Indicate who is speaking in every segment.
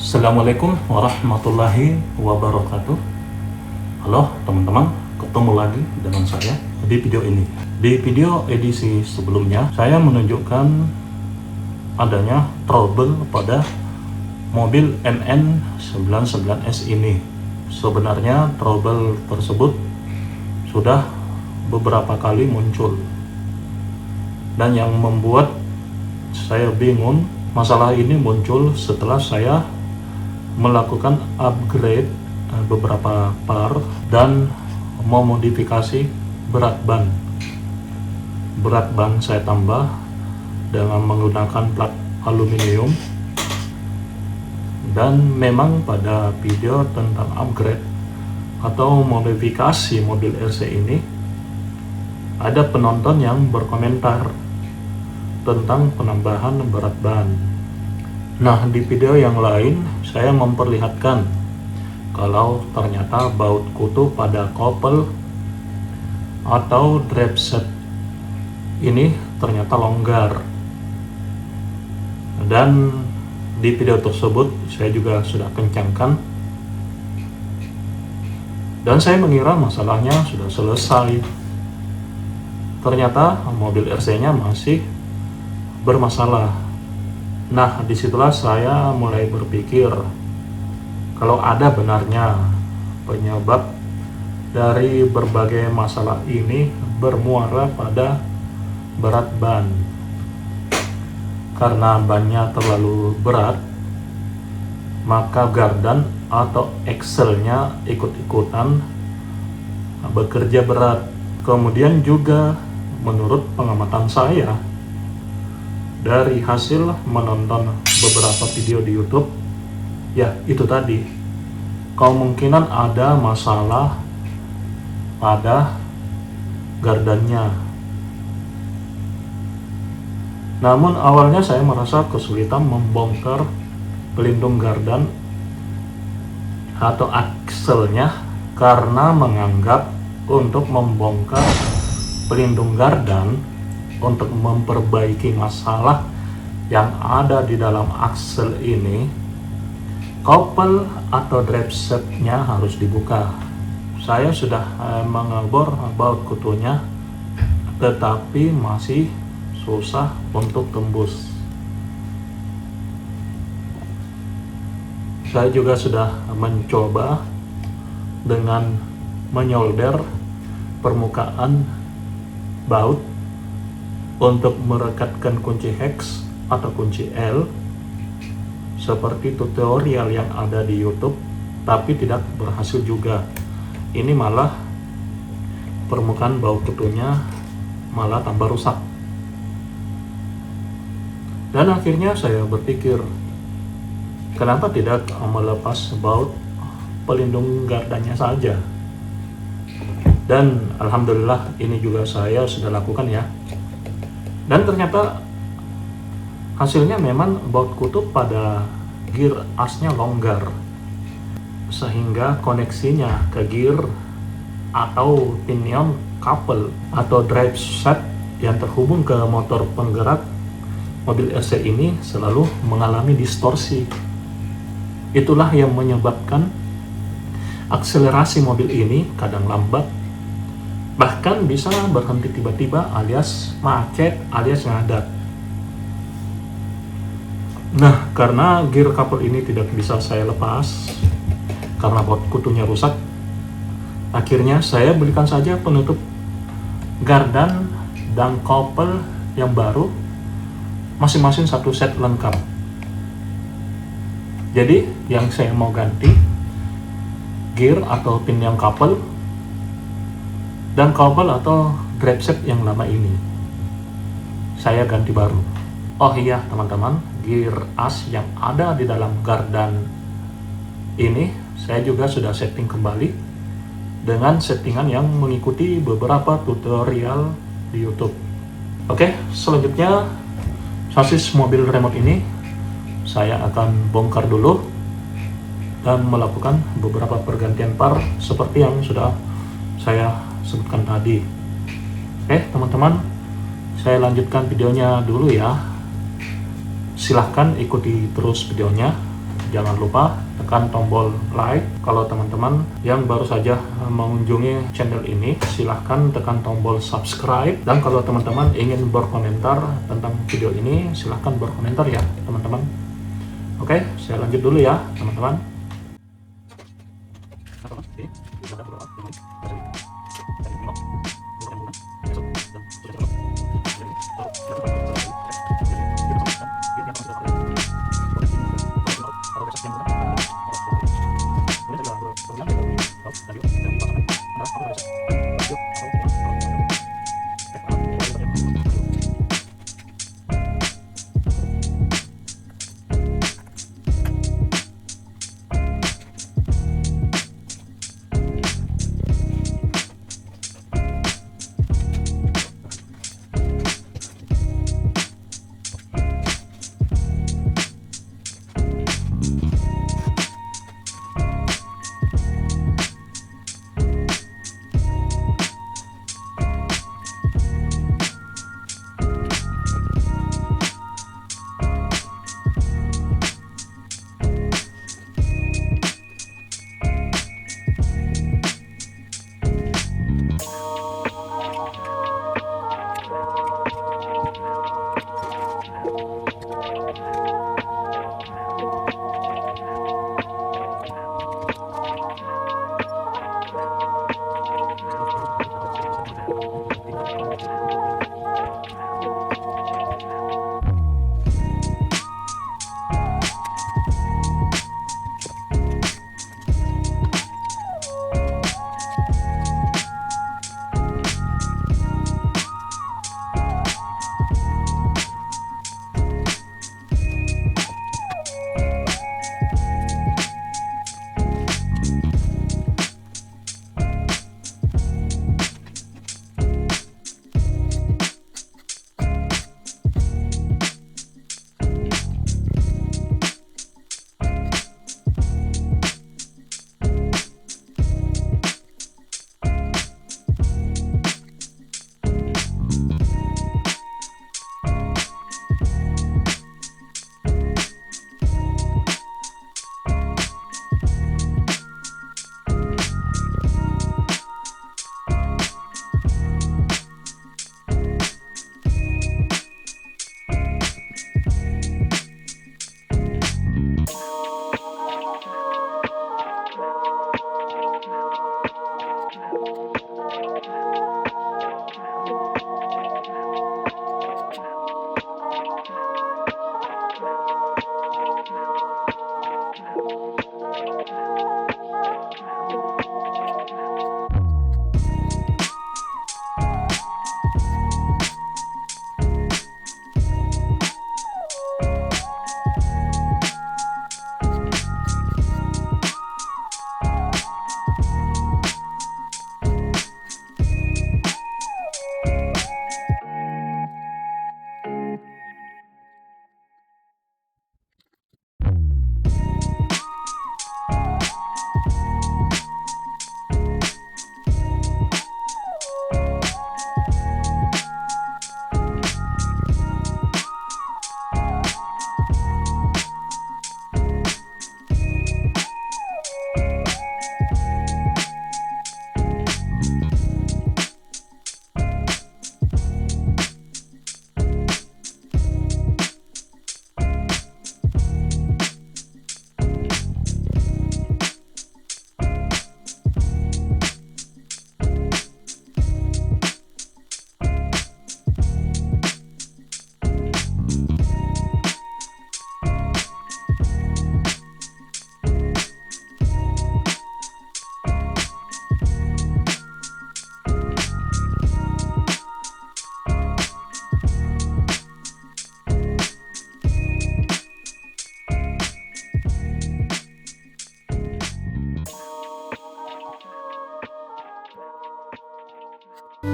Speaker 1: Assalamualaikum warahmatullahi wabarakatuh. Halo teman-teman, ketemu lagi dengan saya di video ini. Di video edisi sebelumnya, saya menunjukkan adanya trouble pada mobil NN99S ini. Sebenarnya trouble tersebut sudah beberapa kali muncul. Dan yang membuat saya bingung, masalah ini muncul setelah saya melakukan upgrade beberapa part dan memodifikasi berat ban. Berat ban saya tambah dengan menggunakan plat aluminium, dan memang pada video tentang upgrade atau modifikasi mobil RC ini ada penonton yang berkomentar tentang penambahan berat ban. Nah, di video yang lain saya memperlihatkan kalau ternyata baut kutu pada kopel atau drive set ini ternyata longgar. Dan di video tersebut saya juga sudah kencangkan, dan saya mengira masalahnya sudah selesai. Ternyata mobil RC-nya masih bermasalah. Nah, disitulah saya mulai berpikir kalau ada benarnya penyebab dari berbagai masalah ini bermuara pada berat ban. Karena bannya terlalu berat, maka gardan atau axle-nya ikut-ikutan bekerja berat. Kemudian juga menurut pengamatan saya dari hasil menonton beberapa video di YouTube, ya itu tadi, kemungkinan ada masalah pada gardannya. Namun awalnya saya merasa kesulitan membongkar pelindung gardan atau akselnya karena menganggap untuk membongkar pelindung gardan untuk memperbaiki masalah yang ada di dalam aksel ini, kopel atau drive set-nya harus dibuka. Saya sudah mengebor baut kutunya, tetapi masih susah untuk tembus. Saya juga sudah mencoba dengan menyolder permukaan baut untuk merekatkan kunci hex atau kunci L seperti tutorial yang ada di YouTube, tapi tidak berhasil juga. Ini malah permukaan baut kutunya malah tambah rusak. Dan akhirnya saya berpikir, kenapa tidak melepas baut pelindung gardannya saja? Dan alhamdulillah ini juga saya sudah lakukan ya. Dan ternyata hasilnya memang baut kutub pada gear asnya longgar, sehingga koneksinya ke gear atau pinion couple atau drive set yang terhubung ke motor penggerak mobil RC ini selalu mengalami distorsi. Itulah yang menyebabkan akselerasi mobil ini kadang lambat, bahkan bisa berhenti tiba-tiba alias macet alias ngadat. Nah, karena gear couple ini tidak bisa saya lepas karena baut kutunya rusak, akhirnya saya belikan saja penutup gardan dan couple yang baru, masing-masing satu set lengkap. Jadi yang saya mau ganti gear atau pinion couple dan couple atau drive set yang lama ini saya ganti baru. Oh iya teman-teman, gear as yang ada di dalam gardan ini saya juga sudah setting kembali dengan settingan yang mengikuti beberapa tutorial di YouTube. Oke, selanjutnya sasis mobil remote ini saya akan bongkar dulu dan melakukan beberapa pergantian part seperti yang sudah saya sebutkan tadi. Oke teman-teman, saya lanjutkan videonya dulu ya. Silahkan ikuti terus videonya jangan lupa tekan tombol like. Kalau teman-teman yang baru saja mengunjungi channel ini, silahkan tekan tombol subscribe. Dan kalau teman-teman ingin berkomentar tentang video ini, silahkan berkomentar ya teman-teman. Oke, saya lanjut dulu ya teman-teman.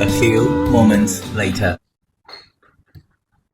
Speaker 2: A few moments later.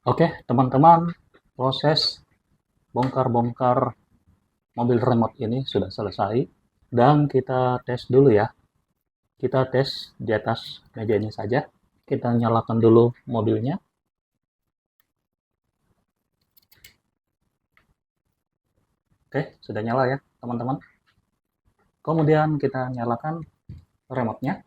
Speaker 1: Oke, teman-teman, proses bongkar-bongkar mobil remote ini sudah selesai dan kita tes dulu ya. Kita tes di atas meja ini saja. Kita nyalakan dulu mobilnya. Oke, sudah nyala ya teman-teman. Kemudian kita nyalakan remote-nya.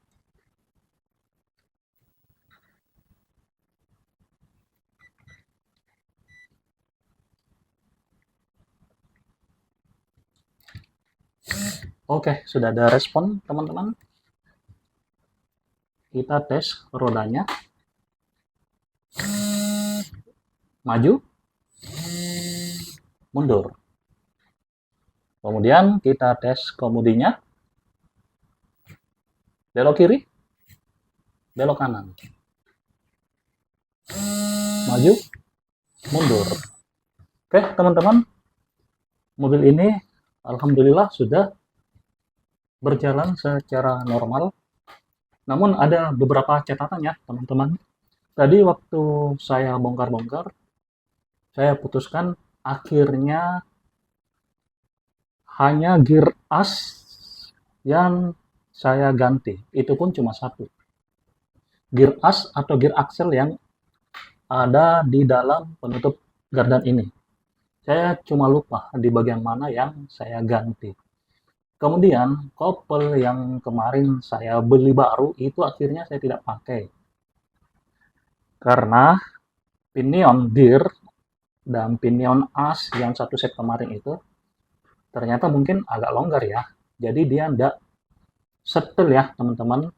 Speaker 1: Oke, sudah ada respon teman-teman. Kita tes rodanya. Maju, mundur. Kemudian kita tes kemudinya. Belok kiri, belok kanan. Maju, mundur. Oke, teman-teman. Mobil ini alhamdulillah sudah berjalan secara normal. Namun ada beberapa catatan ya, teman-teman. Tadi waktu saya bongkar-bongkar, saya putuskan akhirnya hanya gear as yang saya ganti. Itu pun cuma satu. Gear as atau gear axle yang ada di dalam penutup gardan ini. Saya cuma lupa di bagian mana yang saya ganti. Kemudian kopel yang kemarin saya beli baru itu akhirnya saya tidak pakai. Karena pinion gear dan pinion as yang satu set kemarin itu ternyata mungkin agak longgar ya. Jadi dia tidak setel ya teman-teman.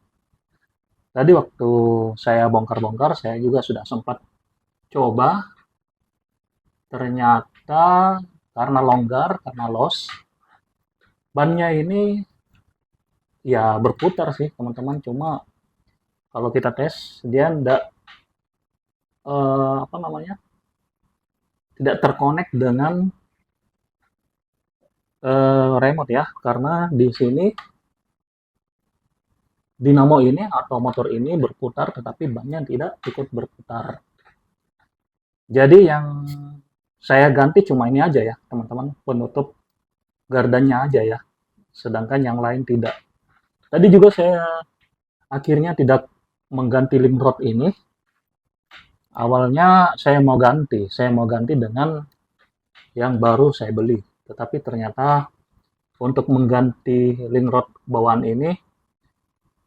Speaker 1: Tadi waktu saya bongkar-bongkar saya juga sudah sempat coba. Ternyata karena longgar, karena los, bannya ini ya berputar sih teman-teman. Cuma kalau kita tes dia tidak tidak terkonek dengan remote ya, karena di sini dinamo ini atau motor ini berputar tetapi bannya tidak ikut berputar. Jadi yang saya ganti cuma ini aja ya teman-teman, penutup gardannya aja ya, sedangkan yang lain tidak. Tadi juga saya akhirnya tidak mengganti link rod ini. Awalnya saya mau ganti dengan yang baru saya beli. Tetapi ternyata untuk mengganti link rod bawaan ini,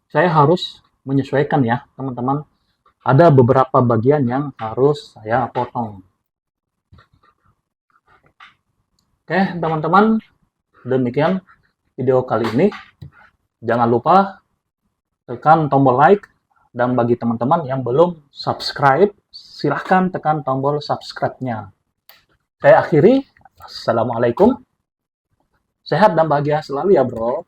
Speaker 1: saya harus menyesuaikan ya teman-teman. Ada beberapa bagian yang harus saya potong. Oke teman-teman, demikian video kali ini. Jangan lupa tekan tombol like, dan bagi teman-teman yang belum subscribe, silahkan tekan tombol subscribe-nya. Saya akhiri. Assalamualaikum. Sehat dan bahagia selalu ya bro.